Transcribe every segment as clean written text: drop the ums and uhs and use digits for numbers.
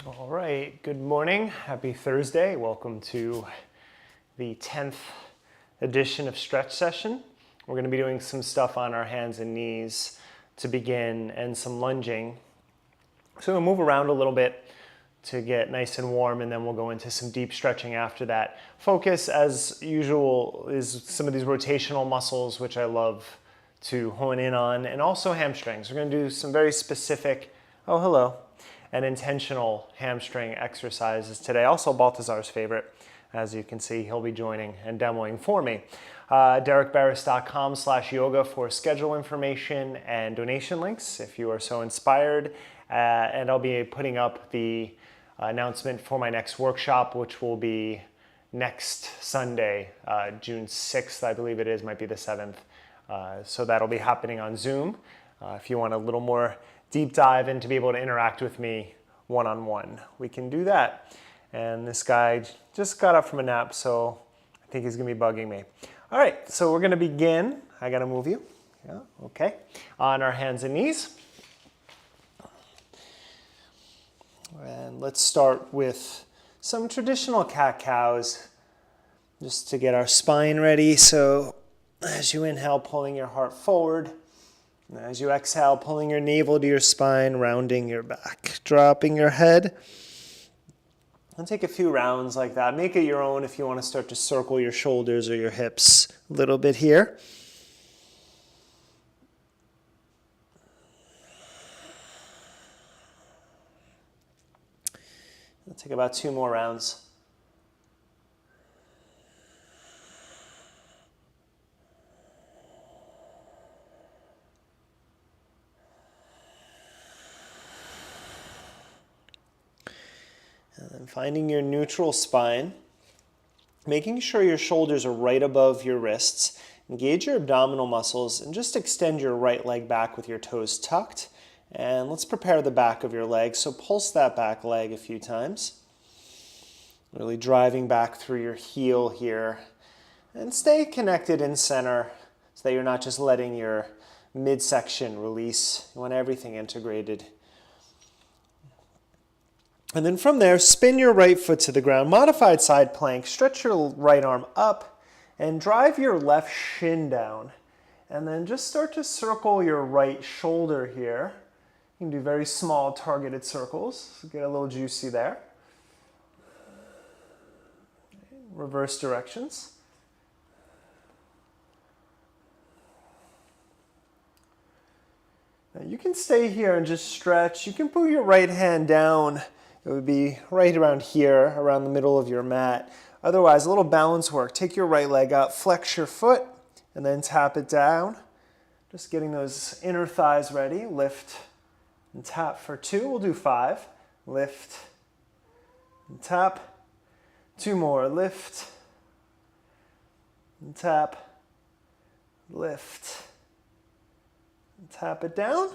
All right, good morning. Happy Thursday. Welcome to the 10th edition of Stretch Session. We're going to be doing some stuff on our hands and knees to begin and some lunging. So we'll move around a little bit to get nice and warm, and then we'll go into some deep stretching after that. Focus, as usual, is some of these rotational muscles, which I love to hone in on, and also hamstrings. We're going to do some very specific, oh, hello, and intentional hamstring exercises today. Also Baltazar's favorite. As you can see, he'll be joining and demoing for me. DerekBarris.com/yoga for schedule information and donation links if you are so inspired. And I'll be putting up the announcement for my next workshop, which will be next Sunday, June 6th, I believe it is, might be the 7th. So that'll be happening on Zoom. If you want a little more deep dive and to be able to interact with me one-on-one, we can do that. And this guy just got up from a nap, so I think he's gonna be bugging me. All right, so we're gonna begin. I gotta move you. Yeah, okay. On our hands and knees. And let's start with some traditional cat-cows just to get our spine ready. So as you inhale, pulling your heart forward. As you exhale, pulling your navel to your spine, rounding your back, dropping your head. And take a few rounds like that. Make it your own if you want to start to circle your shoulders or your hips a little bit here. It'll take about 2 more rounds. And then finding your neutral spine, making sure your shoulders are right above your wrists. Engage your abdominal muscles and just extend your right leg back with your toes tucked. And let's prepare the back of your leg. So pulse that back leg a few times. Really driving back through your heel here. And stay connected in center so that you're not just letting your midsection release. You want everything integrated. And then from there, spin your right foot to the ground. Modified side plank. Stretch your right arm up and drive your left shin down. And then just start to circle your right shoulder here. You can do very small targeted circles. So get a little juicy there. Reverse directions. Now you can stay here and just stretch. You can put your right hand down. It would be right around here, around the middle of your mat. Otherwise, a little balance work. Take your right leg up, flex your foot, and then tap it down. Just getting those inner thighs ready. Lift and tap for 2. We'll do 5. Lift and tap. 2 more. Lift and tap. Lift and tap it down.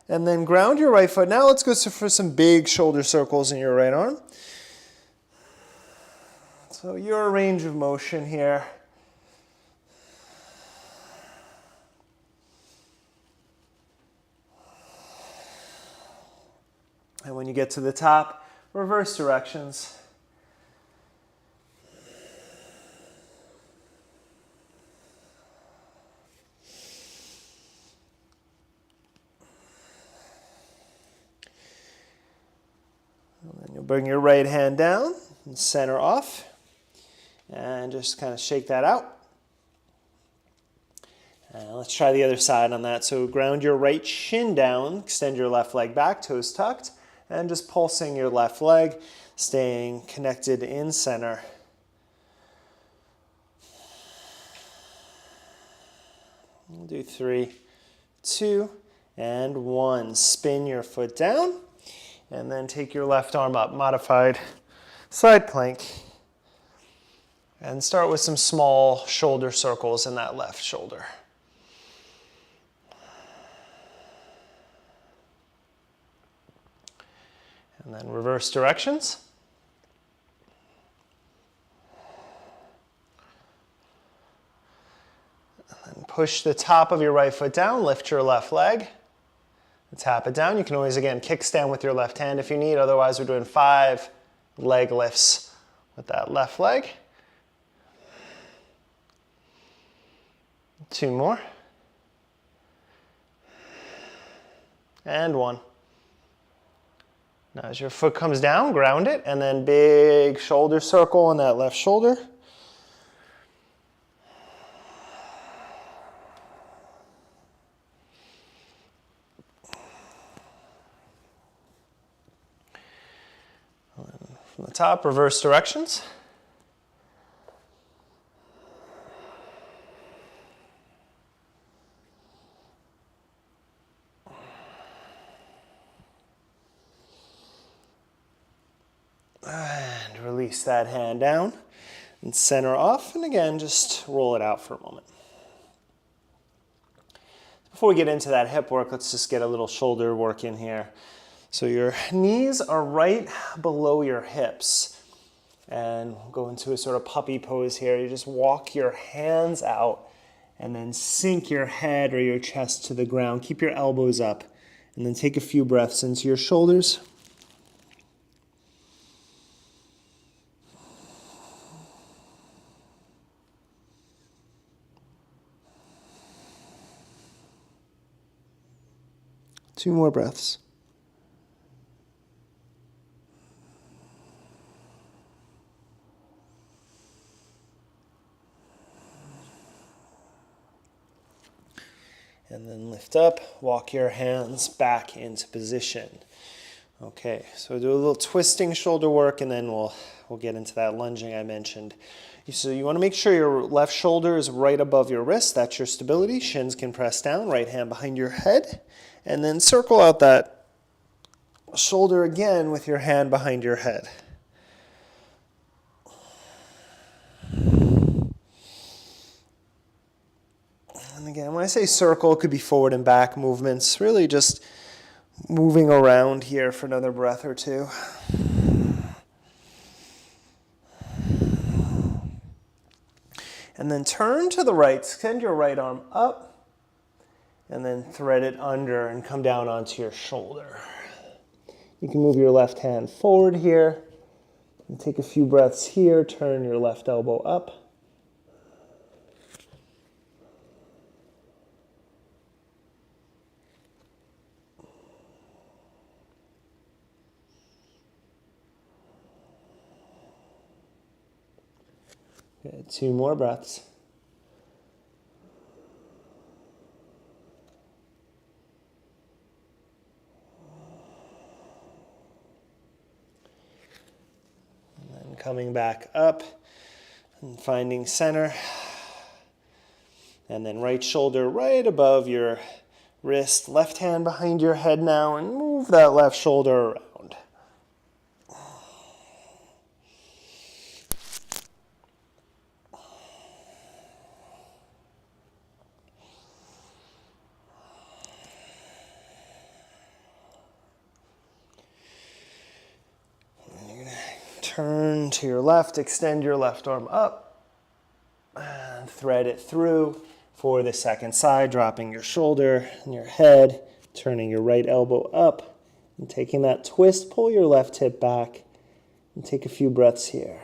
And then ground your right foot. Now let's go for some big shoulder circles in your right arm. So your range of motion here. And when you get to the top, reverse directions. And then you'll bring your right hand down and center off. And just kind of shake that out. Let's try the other side on that. So ground your right shin down, extend your left leg back, toes tucked, and just pulsing your left leg, staying connected in center. We'll do 3, 2, and 1. Spin your foot down, and then take your left arm up, modified side plank. And start with some small shoulder circles in that left shoulder. And then reverse directions. And then push the top of your right foot down, lift your left leg. Tap it down. You can always, again, kickstand with your left hand if you need. Otherwise, we're doing 5 leg lifts with that left leg. 2 more. And 1. Now as your foot comes down, ground it, and then big shoulder circle on that left shoulder. From the top, reverse directions. And release that hand down and center off. And again, just roll it out for a moment. Before we get into that hip work, let's just get a little shoulder work in here. So your knees are right below your hips. And we'll go into a sort of puppy pose here. You just walk your hands out and then sink your head or your chest to the ground. Keep your elbows up and then take a few breaths into your shoulders. Two more breaths. And then lift up, walk your hands back into position. Okay, so do a little twisting shoulder work and then we'll get into that lunging I mentioned. So you want to make sure your left shoulder is right above your wrist. That's your stability. Shins can press down, right hand behind your head. And then circle out that shoulder again with your hand behind your head. And again, when I say circle, it could be forward and back movements. Really just moving around here for another breath or two. And then turn to the right, extend your right arm up, and then thread it under and come down onto your shoulder. You can move your left hand forward here, and take a few breaths here, turn your left elbow up. Good. 2 more breaths. And then coming back up and finding center. And then right shoulder right above your wrist, left hand behind your head now, and move that left shoulder around. Turn to your left, extend your left arm up, and thread it through for the second side, dropping your shoulder and your head, turning your right elbow up, and taking that twist, pull your left hip back, and take a few breaths here.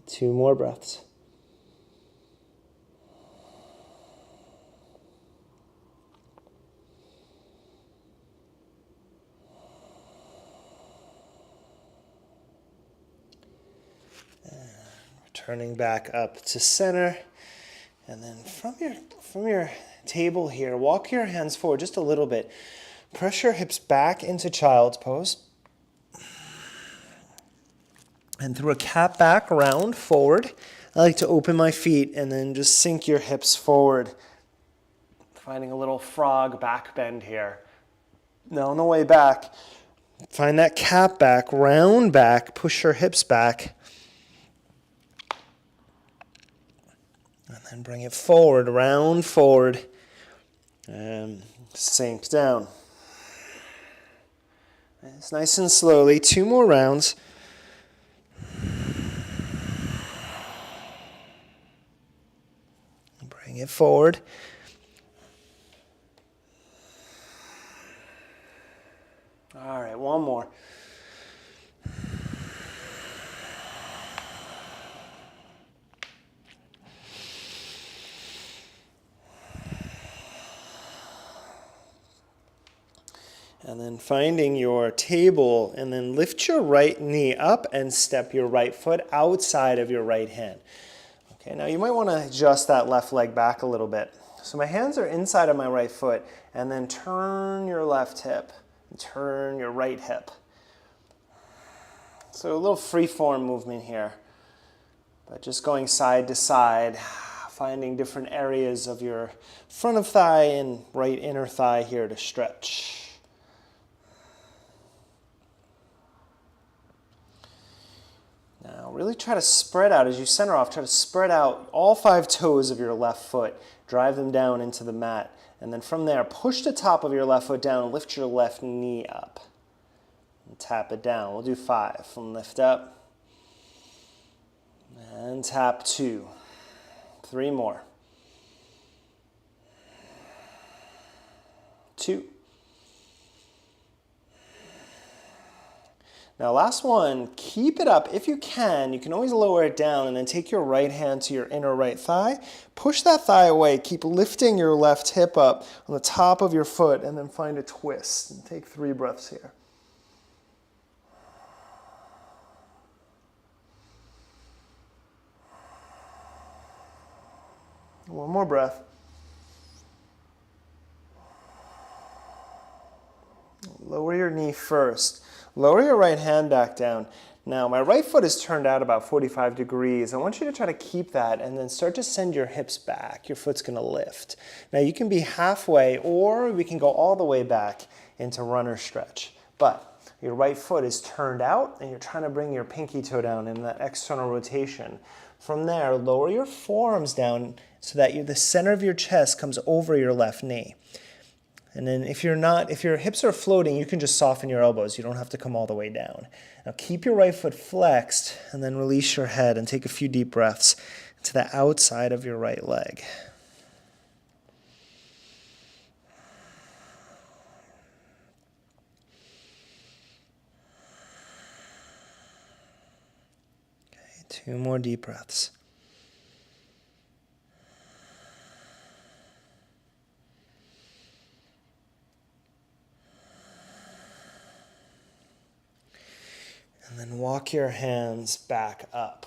Two more breaths. Turning back up to center, and then from your table here, walk your hands forward just a little bit. Press your hips back into child's pose. And through a cat back round forward, I like to open my feet and then just sink your hips forward. Finding a little frog back bend here. Now on the way back, find that cat back, round back, push your hips back. And then bring it forward, round forward, and sink down. It's nice and slowly. 2 more rounds. Bring it forward. All right, one more. And then finding your table, and then lift your right knee up and step your right foot outside of your right hand. Okay, now you might want to adjust that left leg back a little bit. So my hands are inside of my right foot, and then turn your left hip, and turn your right hip. So a little free-form movement here, but just going side to side, finding different areas of your front of thigh and right inner thigh here to stretch. Now really try to spread out as you center off. Try to spread out all 5 toes of your left foot. Drive them down into the mat. And then from there, push the top of your left foot down and lift your left knee up. And tap it down. We'll do 5. From lift up. And tap 2. 3 more. 2. Now last one, keep it up. If you can always lower it down and then take your right hand to your inner right thigh. Push that thigh away. Keep lifting your left hip up on the top of your foot and then find a twist. And take 3 breaths here. One more breath. Lower your knee first. Lower your right hand back down. Now, my right foot is turned out about 45 degrees. I want you to try to keep that and then start to send your hips back. Your foot's going to lift. Now, you can be halfway or we can go all the way back into runner stretch. But your right foot is turned out and you're trying to bring your pinky toe down in that external rotation. From there, lower your forearms down so that the center of your chest comes over your left knee. And then if your hips are floating, you can just soften your elbows. You don't have to come all the way down. Now keep your right foot flexed and then release your head and take a few deep breaths to the outside of your right leg. Okay, 2 more deep breaths. And then walk your hands back up.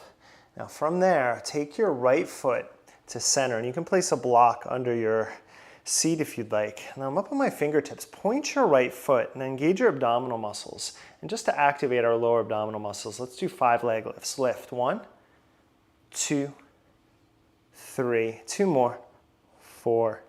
Now from there, take your right foot to center, and you can place a block under your seat if you'd like. Now I'm up on my fingertips. Point your right foot and engage your abdominal muscles. And just to activate our lower abdominal muscles, let's do 5 leg lifts. Lift 1, 2, 3, 2 more, 4,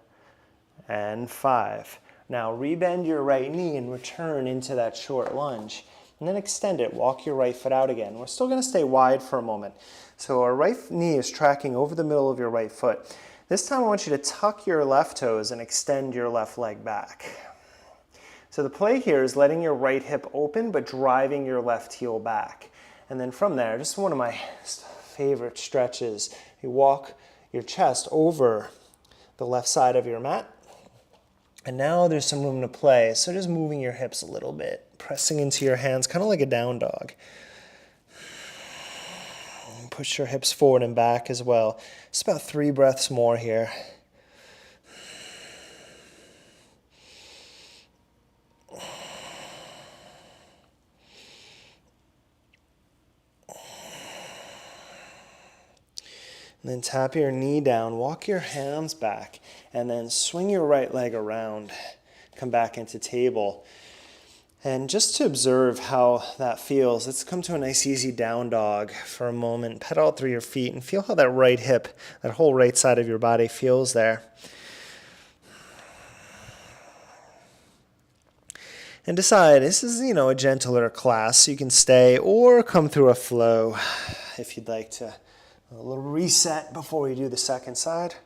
and 5. Now rebend your right knee and return into that short lunge. And then extend it. Walk your right foot out again. We're still going to stay wide for a moment. So our right knee is tracking over the middle of your right foot. This time I want you to tuck your left toes and extend your left leg back. So the play here is letting your right hip open but driving your left heel back. And then from there, just one of my favorite stretches, you walk your chest over the left side of your mat. And now there's some room to play. So just moving your hips a little bit, pressing into your hands, kind of like a down dog. And push your hips forward and back as well. Just about 3 breaths more here. And then tap your knee down, walk your hands back, and then swing your right leg around. Come back into table. And just to observe how that feels, let's come to a nice easy down dog for a moment. Pedal through your feet and feel how that right hip, that whole right side of your body feels there. And decide, this is, a gentler class, so you can stay or come through a flow if you'd like to. A little reset before we do the second side.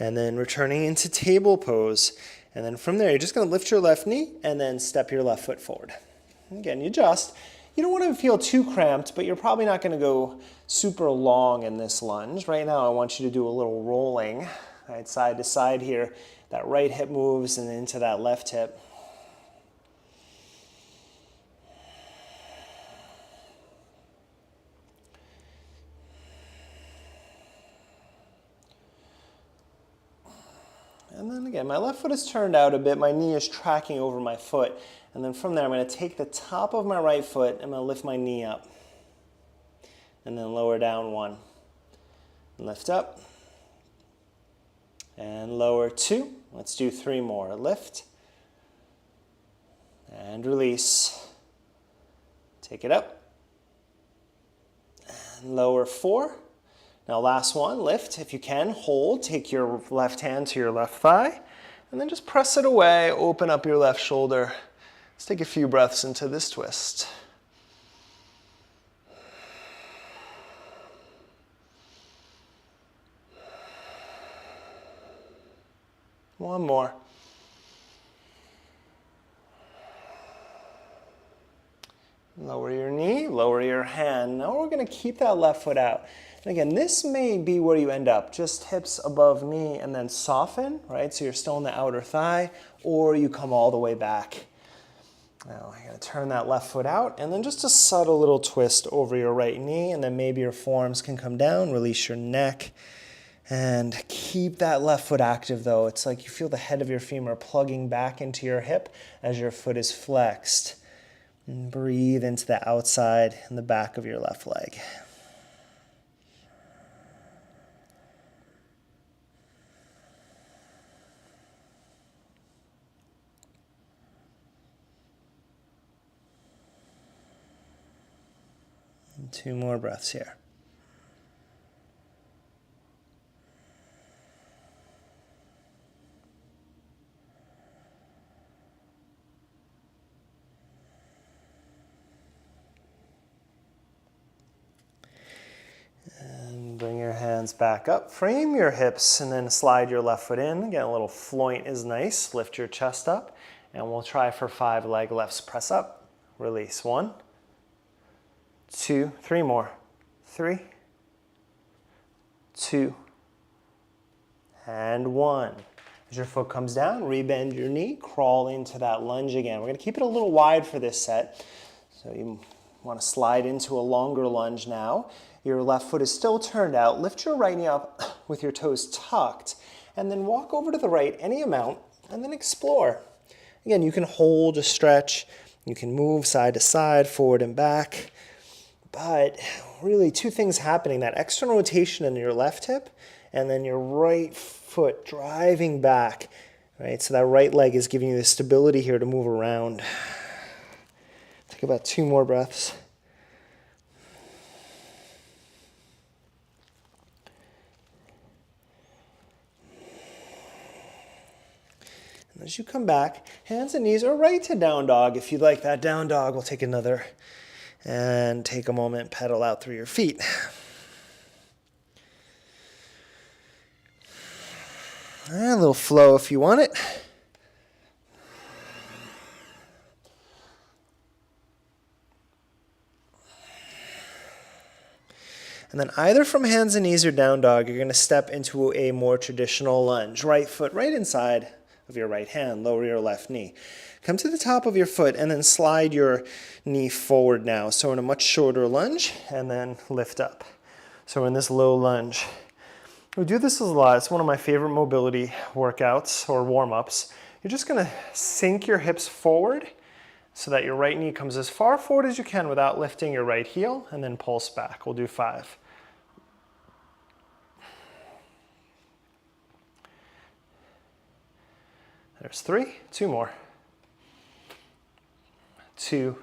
And then returning into table pose. And then from there, you're just going to lift your left knee and then step your left foot forward. Again, you adjust. You don't want to feel too cramped, but you're probably not going to go super long in this lunge. Right now, I want you to do a little rolling, right, side to side here. That right hip moves and into that left hip. And then again, my left foot is turned out a bit. My knee is tracking over my foot. And then from there, I'm going to take the top of my right foot and I'm going to lift my knee up. And then lower down 1. Lift up. And lower 2. Let's do 3 more. Lift. And release. Take it up. And lower 4. Now last one, lift if you can, hold, take your left hand to your left thigh, and then just press it away, open up your left shoulder. Let's take a few breaths into this twist. One more. Lower your knee, lower your hand. Now we're going to keep that left foot out. And again, this may be where you end up, just hips above knee and then soften, right? So you're still in the outer thigh, or you come all the way back. Now you're going to turn that left foot out and then just a subtle little twist over your right knee, and then maybe your forearms can come down, release your neck, and keep that left foot active though. It's like you feel the head of your femur plugging back into your hip as your foot is flexed. And breathe into the outside and the back of your left leg. And 2 more breaths here. Bring your hands back up, frame your hips, and then slide your left foot in. Again, a little floint is nice. Lift your chest up, and we'll try for 5 leg lifts. Press up, release. 1, 2, 3 more. 3, 2, and 1. As your foot comes down, rebend your knee, crawl into that lunge again. We're going to keep it a little wide for this set. So you want to slide into a longer lunge now. Your left foot is still turned out. Lift your right knee up with your toes tucked, and then walk over to the right any amount, and then explore. Again, you can hold a stretch. You can move side to side, forward and back. But really 2 things happening, that external rotation in your left hip, and then your right foot driving back. Right? So that right leg is giving you the stability here to move around. Take about 2 more breaths. As you come back, hands and knees are right to down dog. If you'd like that down dog, we'll take another. And take a moment, pedal out through your feet. A little flow if you want it. And then either from hands and knees or down dog, you're going to step into a more traditional lunge. Right foot right inside of your right hand, lower your left knee. Come to the top of your foot and then slide your knee forward now. So in a much shorter lunge, and then lift up. So in this low lunge. We do this a lot. It's one of my favorite mobility workouts or warm-ups. You're just going to sink your hips forward so that your right knee comes as far forward as you can without lifting your right heel, and then pulse back. We'll do 5. There's 3, 2 more. 2,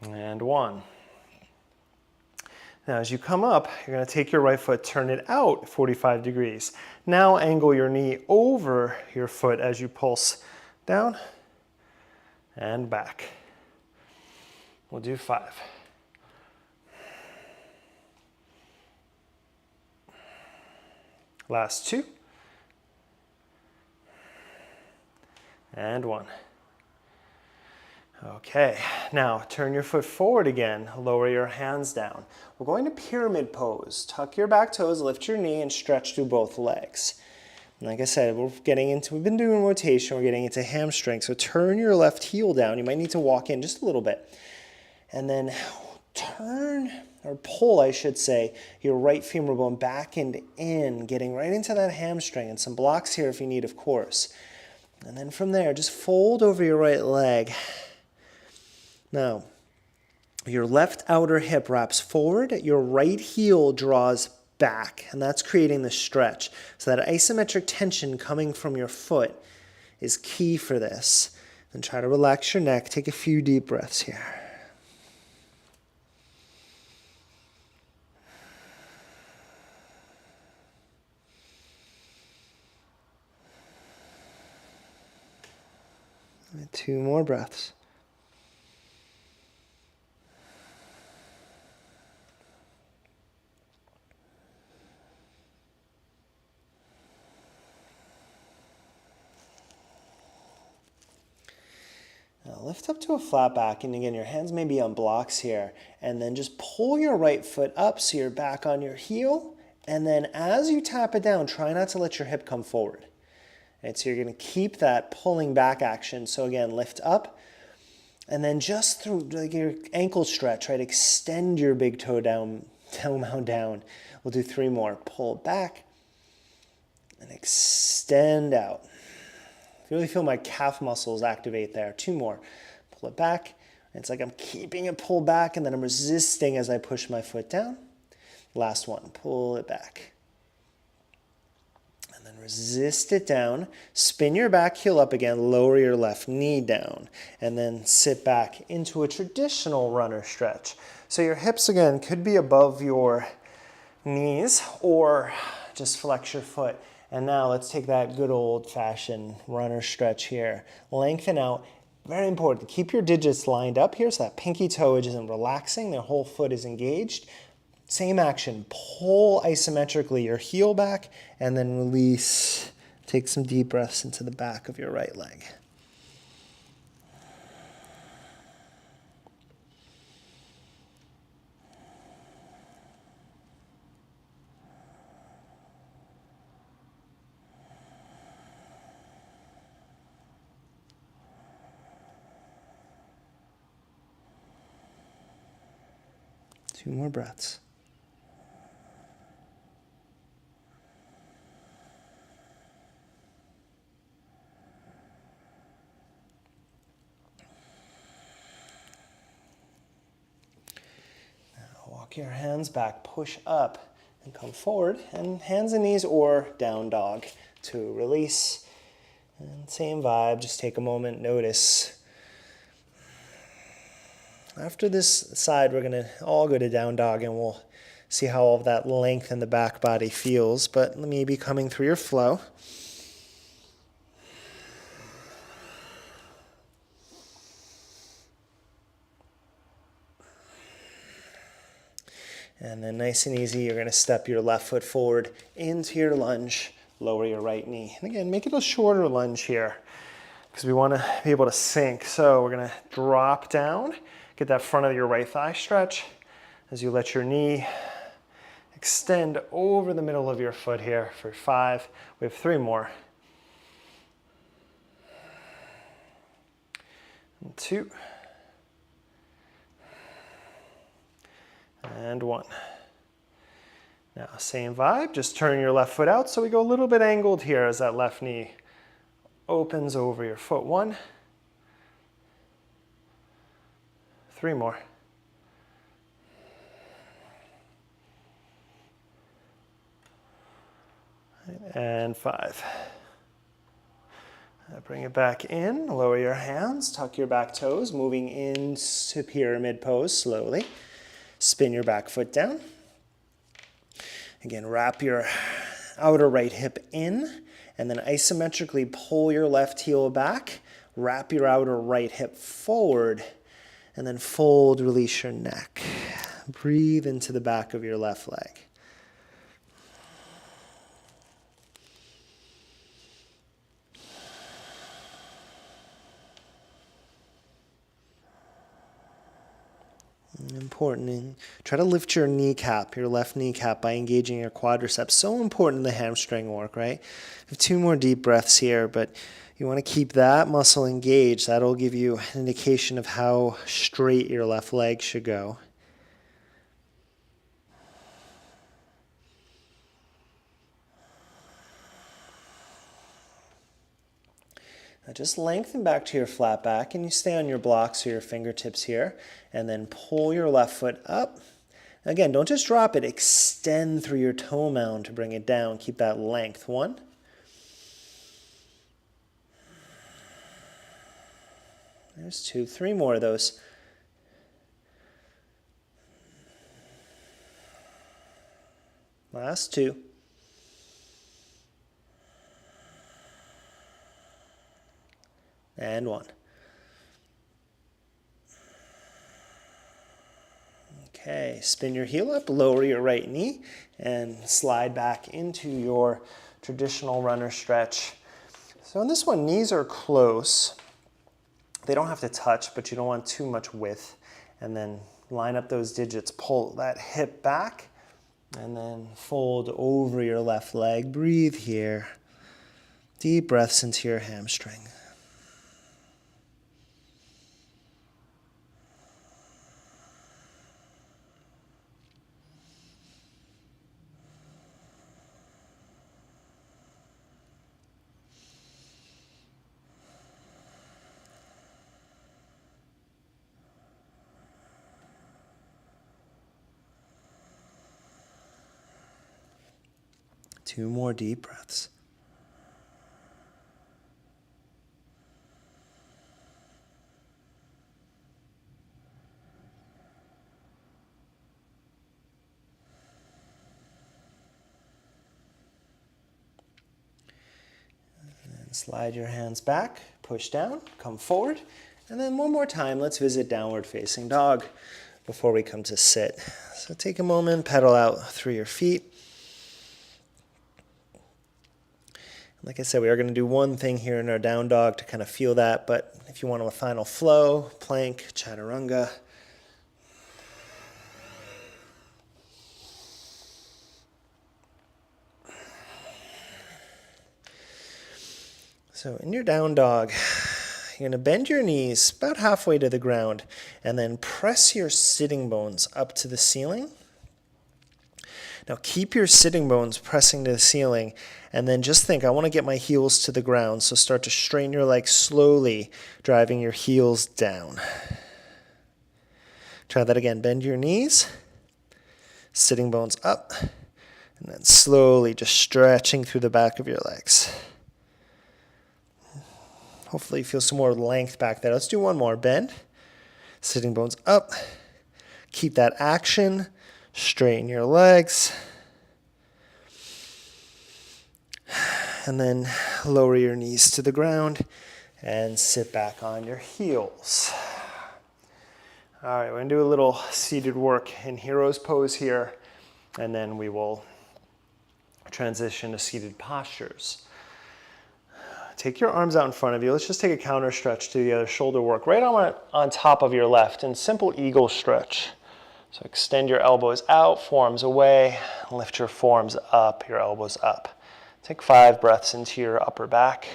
and 1. Now as you come up, you're going to take your right foot, turn it out 45 degrees. Now angle your knee over your foot as you pulse down and back. We'll do 5. Last 2, And 1. Okay, now turn your foot forward again, lower your hands down. We're going to pyramid pose. Tuck your back toes, lift your knee, and stretch through both legs. And like I said, we've been doing rotation, we're getting into hamstring, so turn your left heel down. You might need to walk in just a little bit. And then turn, or pull, I should say, your right femur bone back and in, getting right into that hamstring, and some blocks here if you need, of course. And then from there, just fold over your right leg. Now, your left outer hip wraps forward, your right heel draws back, and that's creating the stretch. So that isometric tension coming from your foot is key for this. And try to relax your neck. Take a few deep breaths here. And 2 more breaths. Now lift up to a flat back, and again, your hands may be on blocks here, and then just pull your right foot up so you're back on your heel, and then as you tap it down, try not to let your hip come forward. And so you're going to keep that pulling back action. So again, lift up, and then just through like your ankle stretch, right? Extend your big toe down. We'll do 3 more. Pull back and extend out. Really feel my calf muscles activate there. 2 more. Pull it back. It's like I'm keeping it pulled back, and then I'm resisting as I push my foot down. Last one. Pull it back. And then resist it down. Spin your back heel up again. Lower your left knee down. And then sit back into a traditional runner stretch. So your hips, again, could be above your knees, or just flex your foot. And now let's take that good old-fashioned runner stretch here. Lengthen out. Very important. Keep your digits lined up here so that pinky toe isn't relaxing. The whole foot is engaged. Same action. Pull isometrically your heel back and then release. Take some deep breaths into the back of your right leg. Two more breaths. Now walk your hands back, push up, and come forward, and hands and knees or down dog to release. And same vibe, just take a moment, notice. After this side, we're going to all go to down dog, and we'll see how all of that length in the back body feels. But let me be coming through your flow. And then nice and easy, you're going to step your left foot forward into your lunge, lower your right knee. And again, make it a shorter lunge here because we want to be able to sink. So we're going to drop down. Get that front of your right thigh stretch as you let your knee extend over the middle of your foot here for 5. We have 3 more. And 2. And 1. Now, same vibe, just turn your left foot out. So we go a little bit angled here as that left knee opens over your foot. 1. 3 more. And 5. Bring it back in, lower your hands, tuck your back toes, moving into pyramid pose slowly. Spin your back foot down. Again, wrap your outer right hip in, and then isometrically pull your left heel back, wrap your outer right hip forward, and then fold, release your neck. Breathe into the back of your left leg. Important. And try to lift your kneecap, your left kneecap, by engaging your quadriceps. So important in the hamstring work, right? We have 2 more deep breaths here, but you want to keep that muscle engaged. That'll give you an indication of how straight your left leg should go. Now just lengthen back to your flat back, and you stay on your blocks or your fingertips here, and then pull your left foot up. Again, don't just drop it. Extend through your toe mound to bring it down. Keep that length. 1. There's 2. 3 more of those. Last 2. And 1. Okay, spin your heel up, lower your right knee, and slide back into your traditional runner stretch. So in this one, knees are close. They don't have to touch, but you don't want too much width. And then line up those digits, pull that hip back, and then fold over your left leg. Breathe here. Deep breaths into your hamstring. Two more deep breaths. And slide your hands back, push down, come forward, and then one more time, let's visit downward facing dog before we come to sit. So take a moment, pedal out through your feet. Like I said, we are going to do one thing here in our down dog to kind of feel that, but if you want a final flow, plank, chaturanga. So in your down dog, you're going to bend your knees about halfway to the ground and then press your sitting bones up to the ceiling. Now keep your sitting bones pressing to the ceiling, and then just think, I want to get my heels to the ground, so start to straighten your legs slowly, driving your heels down. Try that again. Bend your knees, sitting bones up, and then slowly just stretching through the back of your legs. Hopefully you feel some more length back there. Let's do one more. Bend, sitting bones up, keep that action. Straighten your legs. And then lower your knees to the ground and sit back on your heels. All right, we're going to do a little seated work in hero's pose here, and then we will transition to seated postures. Take your arms out in front of you. Let's just take a counter stretch to the other shoulder work right on top of your left in simple eagle stretch. So extend your elbows out, forearms away, lift your forearms up, your elbows up. Take 5 breaths into your upper back.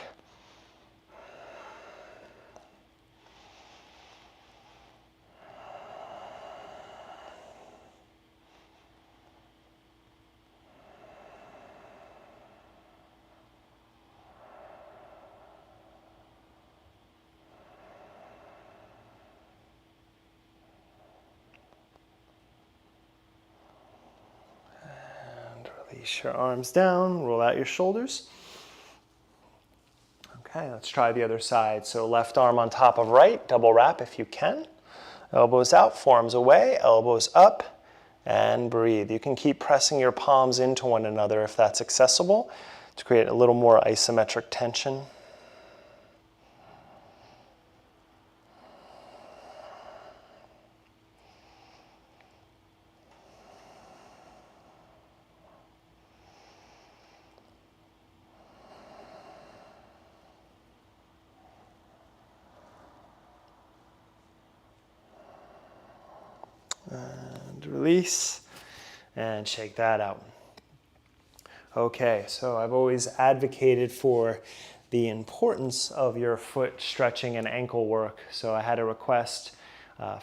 Release your arms down, roll out your shoulders. Okay, let's try the other side. So left arm on top of right, double wrap if you can. Elbows out, forearms away, elbows up, and breathe. You can keep pressing your palms into one another if that's accessible to create a little more isometric tension. And release. And shake that out. Okay, so I've always advocated for the importance of your foot stretching and ankle work. So I had a request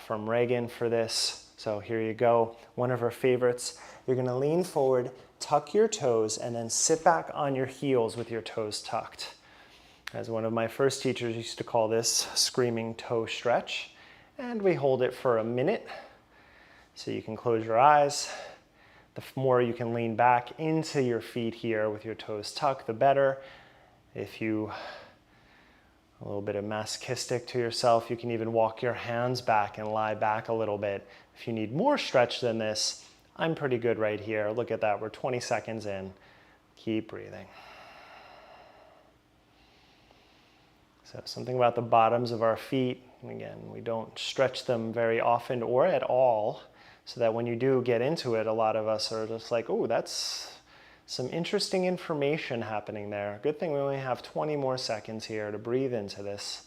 from Reagan for this. So here you go. One of her favorites. You're going to lean forward, tuck your toes, and then sit back on your heels with your toes tucked. As one of my first teachers used to call this screaming toe stretch. And we hold it for a minute. So you can close your eyes. The more you can lean back into your feet here with your toes tucked, the better. If you, a little bit of masochistic to yourself, you can even walk your hands back and lie back a little bit. If you need more stretch than this, I'm pretty good right here. Look at that, we're 20 seconds in. Keep breathing. So something about the bottoms of our feet. Again, we don't stretch them very often or at all, so that when you do get into it, a lot of us are just like, oh, that's some interesting information happening there. Good thing we only have 20 more seconds here to breathe into this.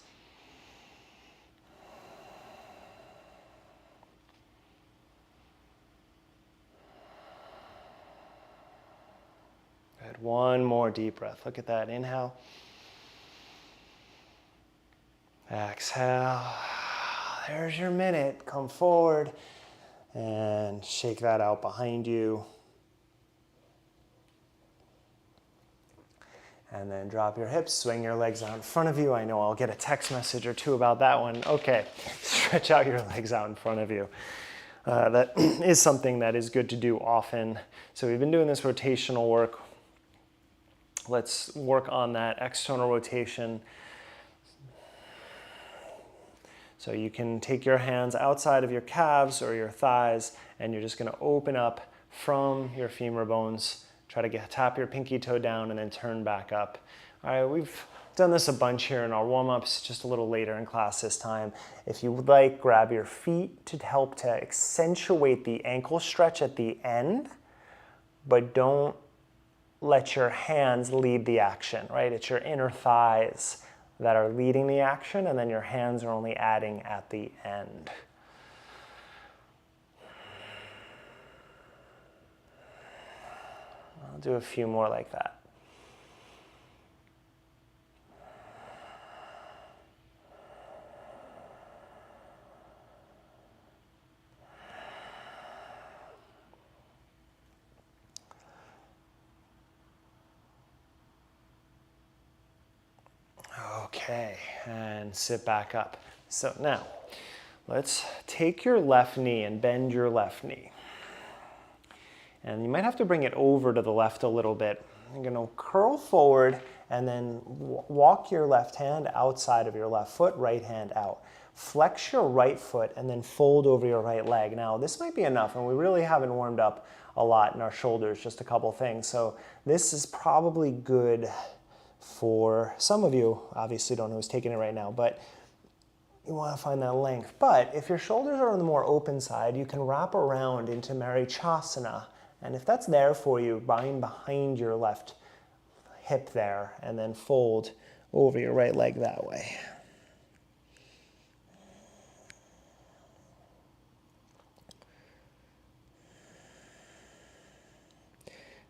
Good. One more deep breath. Look at that. Inhale. Exhale. There's your minute. Come forward and shake that out behind you. And then drop your hips, swing your legs out in front of you. I know I'll get a text message or two about that one. Okay, stretch out your legs out in front of you. That is something that is good to do often. So we've been doing this rotational work. Let's work on that external rotation. So you can take your hands outside of your calves or your thighs, and you're just going to open up from your femur bones. Try to tap your pinky toe down and then turn back up. All right, we've done this a bunch here in our warm-ups, just a little later in class this time. If you would like, grab your feet to help to accentuate the ankle stretch at the end, but don't let your hands lead the action, right? It's your inner thighs that are leading the action, and then your hands are only adding at the end. I'll do a few more like that. Okay, and sit back up. So now, let's take your left knee and bend your left knee. And you might have to bring it over to the left a little bit. You're going to curl forward and then walk your left hand outside of your left foot, right hand out. Flex your right foot and then fold over your right leg. Now, this might be enough, and we really haven't warmed up a lot in our shoulders, just a couple things. So this is probably good for some of you. Obviously don't know who's taking it right now, but you want to find that length. But if your shoulders are on the more open side, you can wrap around into Marichasana. And if that's there for you, bind behind your left hip there and then fold over your right leg that way.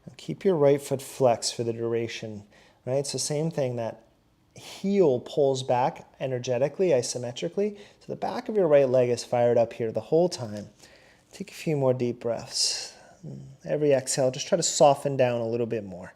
Now keep your right foot flexed for the duration, right? It's the same thing. That heel pulls back energetically, isometrically. So the back of your right leg is fired up here the whole time. Take a few more deep breaths. Every exhale, just try to soften down a little bit more.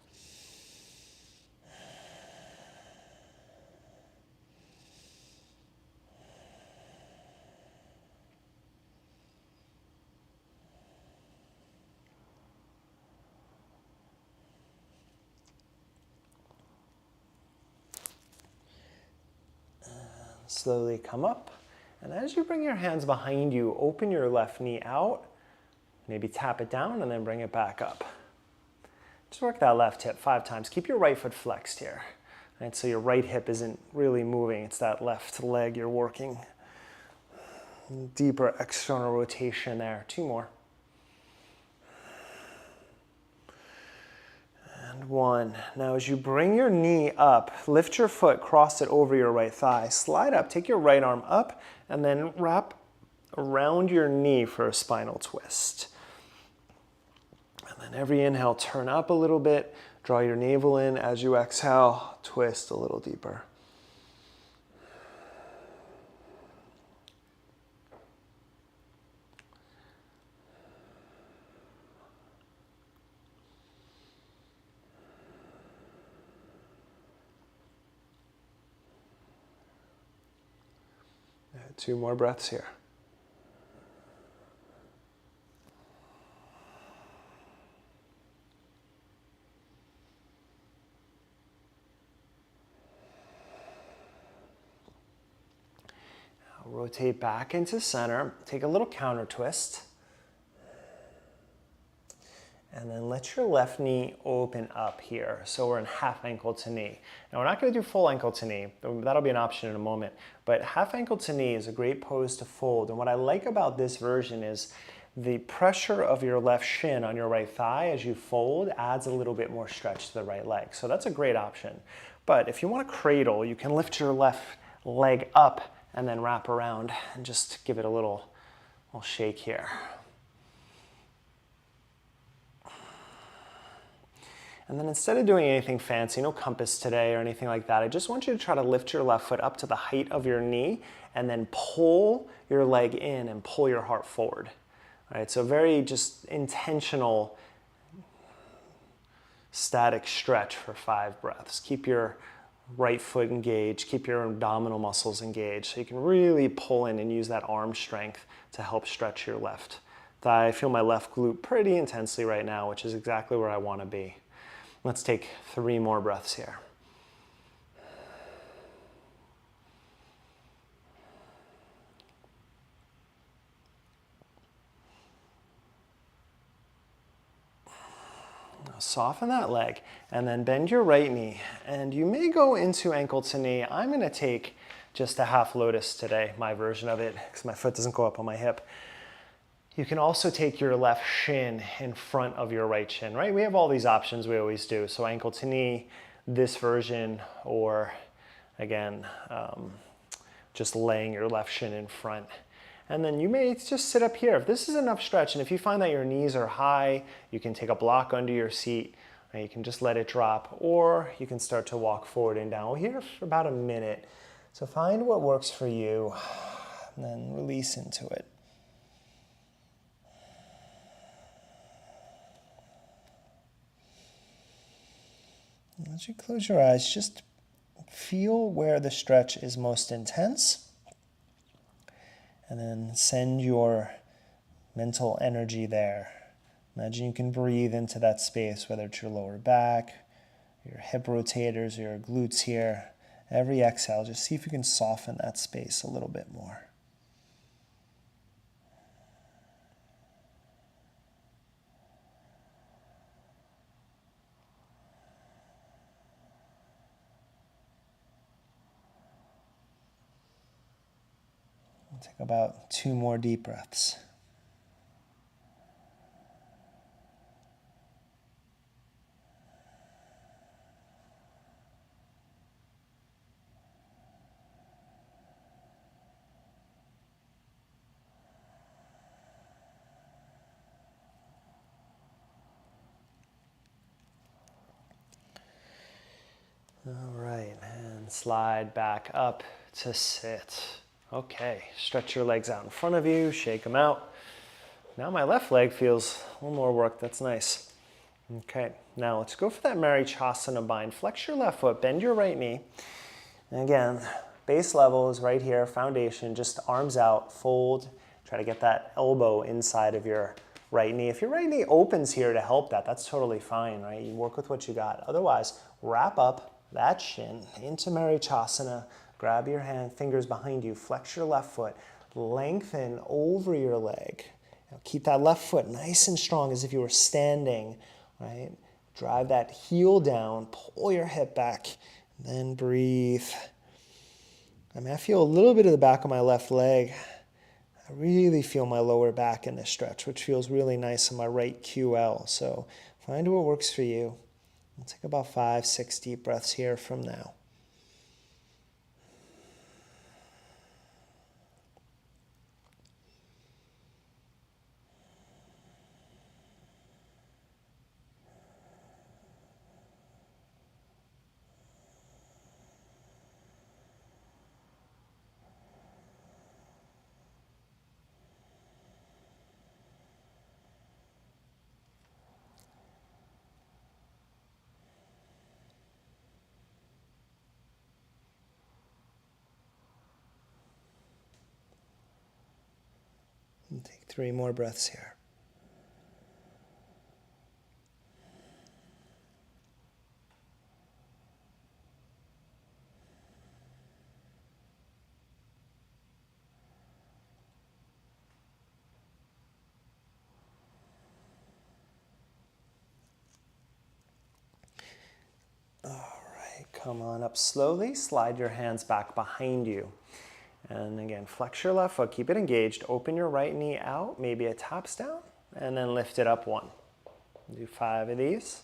And slowly come up. And as you bring your hands behind you, open your left knee out. Maybe tap it down and then bring it back up. Just work that left hip 5 times. Keep your right foot flexed here. Right? So your right hip isn't really moving. It's that left leg you're working. Deeper external rotation there. 2 more. And 1. Now as you bring your knee up, lift your foot, cross it over your right thigh. Slide up, take your right arm up, and then wrap around your knee for a spinal twist. And then every inhale, turn up a little bit. Draw your navel in. As you exhale, twist a little deeper. Two more breaths here. Now rotate back into center. Take a little counter twist. And then let your left knee open up here. So we're in half ankle to knee. Now we're not going to do full ankle to knee. That'll be an option in a moment. But half ankle to knee is a great pose to fold. And what I like about this version is the pressure of your left shin on your right thigh as you fold adds a little bit more stretch to the right leg. So that's a great option. But if you want to cradle, you can lift your left leg up and then wrap around and just give it a little shake here. And then instead of doing anything fancy, no compass today or anything like that, I just want you to try to lift your left foot up to the height of your knee and then pull your leg in and pull your heart forward. All right, so very just intentional static stretch for 5 breaths. Keep your right foot engaged, keep your abdominal muscles engaged so you can really pull in and use that arm strength to help stretch your left thigh. I feel my left glute pretty intensely right now, which is exactly where I want to be. Let's take 3 more breaths here. Now soften that leg and then bend your right knee. And you may go into ankle to knee. I'm going to take just a half lotus today, my version of it, because my foot doesn't go up on my hip. You can also take your left shin in front of your right shin, right? We have all these options, we always do. So ankle to knee, this version, or again, just laying your left shin in front. And then you may just sit up here. If this is enough stretch, and if you find that your knees are high, you can take a block under your seat, and you can just let it drop, or you can start to walk forward and down. We're here for about a minute. So find what works for you, and then release into it. As you close your eyes, just feel where the stretch is most intense, and then send your mental energy there. Imagine you can breathe into that space, whether it's your lower back, your hip rotators, or your glutes here. Every exhale, just see if you can soften that space a little bit more. Take about 2 more deep breaths. All right, and slide back up to sit. Okay, stretch your legs out in front of you, shake them out. Now my left leg feels a little more work, that's nice. Okay, now let's go for that Marichyasana bind. Flex your left foot, bend your right knee. And again, base level is right here, foundation, just arms out, fold. Try to get that elbow inside of your right knee. If your right knee opens here to help that, that's totally fine, right? You work with what you got. Otherwise, wrap up that shin into Marichyasana. Grab your fingers behind you, flex your left foot, lengthen over your leg. Now keep that left foot nice and strong as if you were standing, right? Drive that heel down, pull your hip back, then breathe. I feel a little bit of the back of my left leg. I really feel my lower back in this stretch, which feels really nice in my right QL. So find what works for you. We'll take about 5, 6 deep breaths here from now. Take 3 more breaths here. Come on up slowly, slide your hands back behind you. And again, flex your left foot, keep it engaged, open your right knee out, maybe it taps down, and then lift it up 1. Do 5 of these.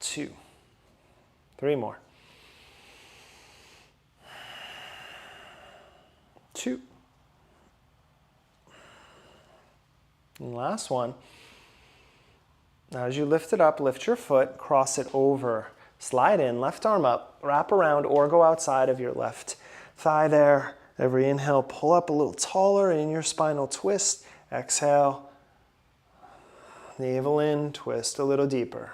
2. 3 more. 2. And last one. Now as you lift it up, lift your foot, cross it over. Slide in, left arm up, wrap around or go outside of your left thigh there. Every inhale, pull up a little taller in your spinal twist. Exhale, navel in, twist a little deeper.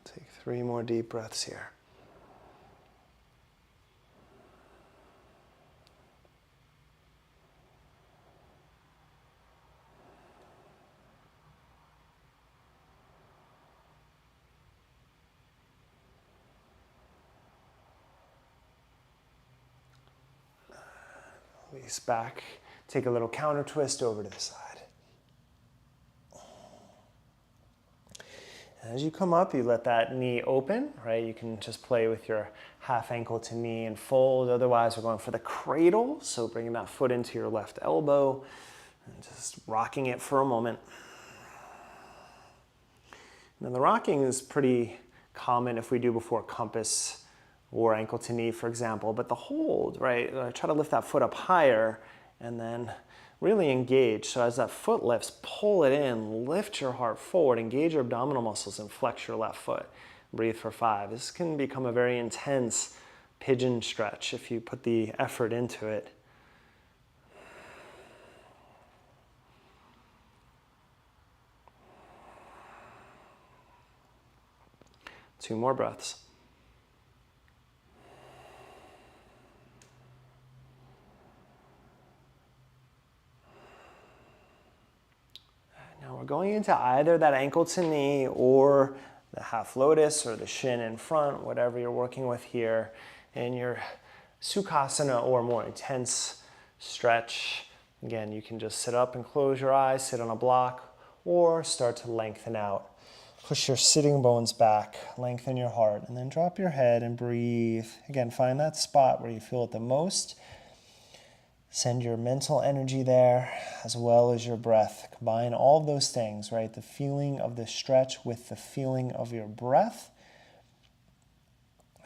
Take 3 more deep breaths here. Release back. Take a little counter twist over to the side. As you come up, you let that knee open, right? You can just play with your half ankle to knee and fold. Otherwise, we're going for the cradle. So bringing that foot into your left elbow and just rocking it for a moment. Now the rocking is pretty common if we do before compass or ankle to knee, for example. But the hold, right? Try to lift that foot up higher and then really engage. So as that foot lifts, pull it in, lift your heart forward, engage your abdominal muscles and flex your left foot. Breathe for 5. This can become a very intense pigeon stretch if you put the effort into it. Two more breaths. Now we're going into either that ankle to knee or the half lotus or the shin in front, whatever you're working with here in your Sukhasana or more intense stretch. Again, you can just sit up and close your eyes, sit on a block, or start to lengthen out. Push your sitting bones back, lengthen your heart, and then drop your head and breathe. Again, find that spot where you feel it the most. Send your mental energy there as well as your breath. Combine all of those things, right? The feeling of the stretch with the feeling of your breath.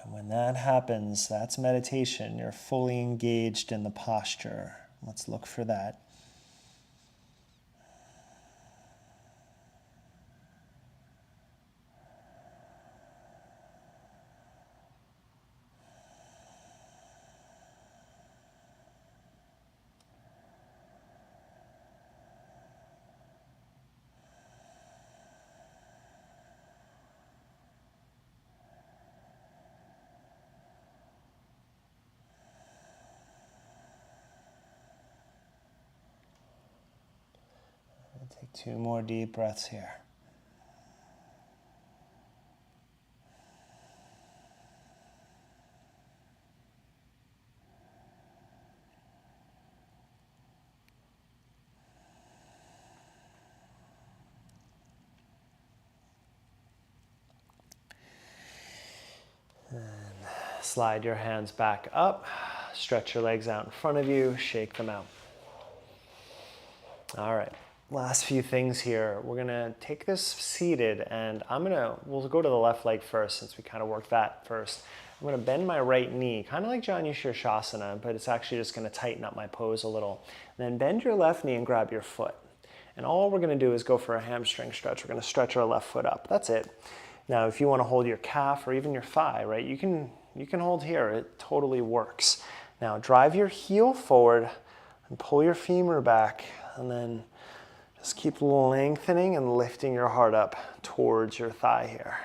And when that happens, that's meditation. You're fully engaged in the posture. Let's look for that. Take 2 more deep breaths here. And slide your hands back up, stretch your legs out in front of you, shake them out. All right. Last few things here. We're gonna take this seated and we'll go to the left leg first since we kind of worked that first. I'm gonna bend my right knee, kind of like Shavasana, but it's actually just gonna tighten up my pose a little. And then bend your left knee and grab your foot. And all we're gonna do is go for a hamstring stretch. We're gonna stretch our left foot up, that's it. Now, if you wanna hold your calf or even your thigh, right, you can hold here, it totally works. Now, drive your heel forward and pull your femur back. And then just keep lengthening and lifting your heart up towards your thigh here.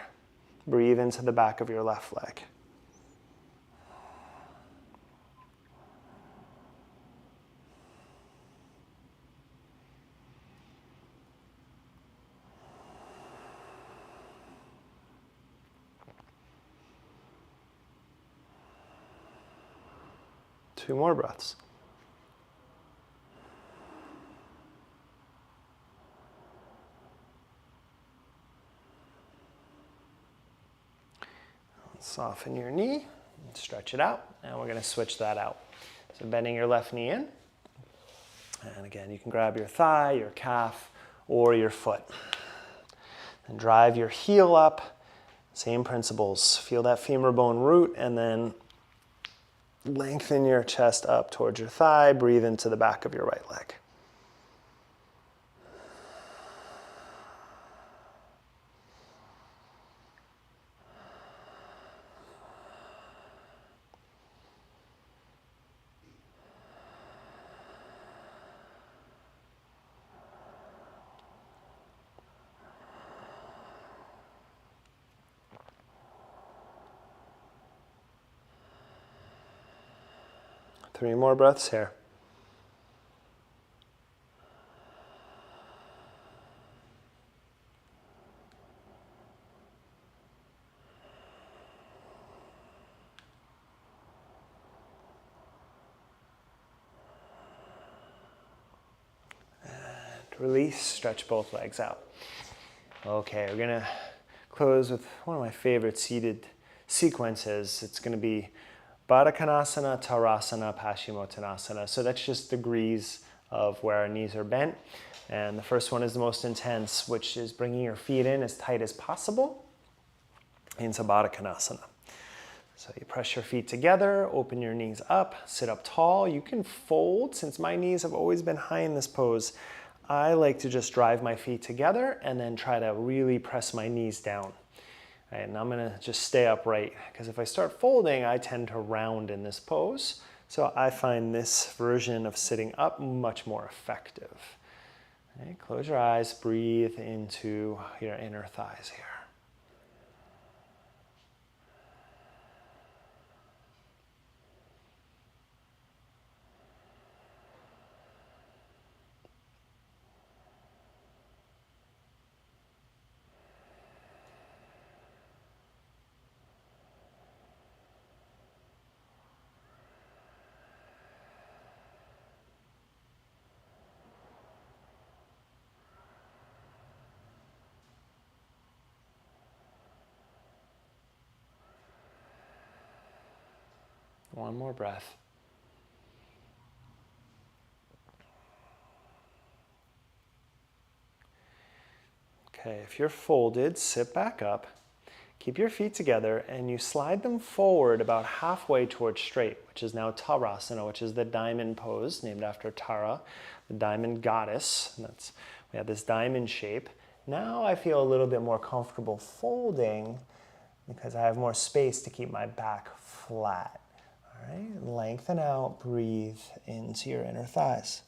Breathe into the back of your left leg. Two more breaths. Soften your knee, and stretch it out, and we're going to switch that out. So bending your left knee in, and again, you can grab your thigh, your calf, or your foot. And drive your heel up, same principles. Feel that femur bone root, and then lengthen your chest up towards your thigh, breathe into the back of your right leg. Three more breaths here. And release, stretch both legs out. Okay, we're gonna close with one of my favorite seated sequences. It's gonna be Baddha Konasana, Tadasana, Paschimottanasana. So that's just degrees of where our knees are bent. And the first one is the most intense, which is bringing your feet in as tight as possible into Baddha Konasana. So you press your feet together, open your knees up, sit up tall. You can fold. Since my knees have always been high in this pose, I like to just drive my feet together and then try to really press my knees down. Right, and I'm gonna just stay upright, because if I start folding, I tend to round in this pose. So I find this version of sitting up much more effective. Right, close your eyes, breathe into your inner thighs here. One more breath. Okay, if you're folded, sit back up, keep your feet together, and you slide them forward about halfway towards straight, which is now Tadasana, which is the diamond pose, named after Tara, the diamond goddess. And we have this diamond shape. Now I feel a little bit more comfortable folding because I have more space to keep my back flat. All right, lengthen out, breathe into your inner thighs.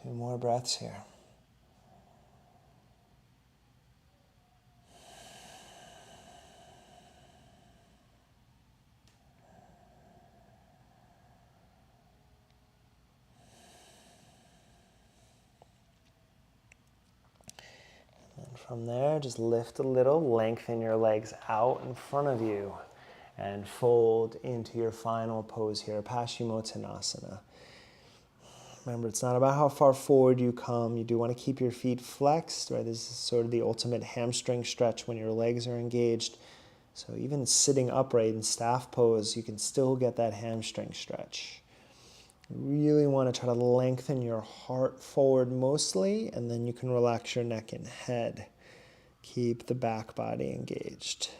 Two more breaths here. And from there, just lift a little, lengthen your legs out in front of you, and fold into your final pose here, Paschimottanasana. Remember, it's not about how far forward you come. You do want to keep your feet flexed, right? This is sort of the ultimate hamstring stretch when your legs are engaged. So even sitting upright in staff pose, you can still get that hamstring stretch. You really want to try to lengthen your heart forward mostly, and then you can relax your neck and head. Keep the back body engaged.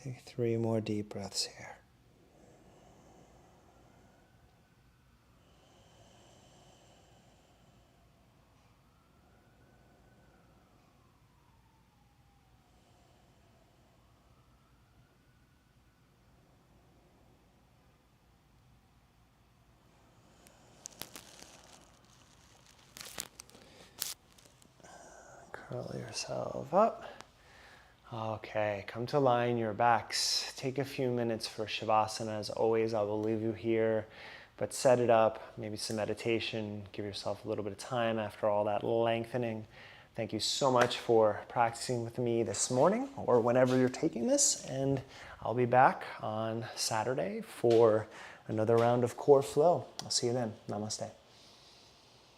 Take 3 more deep breaths here. Curl yourself up. Okay, come to lie in your backs. Take a few minutes for Shavasana. As always, I will leave you here, but set it up, maybe some meditation. Give yourself a little bit of time after all that lengthening. Thank you so much for practicing with me this morning or whenever you're taking this, and I'll be back on Saturday for another round of core flow. I'll see you then. Namaste.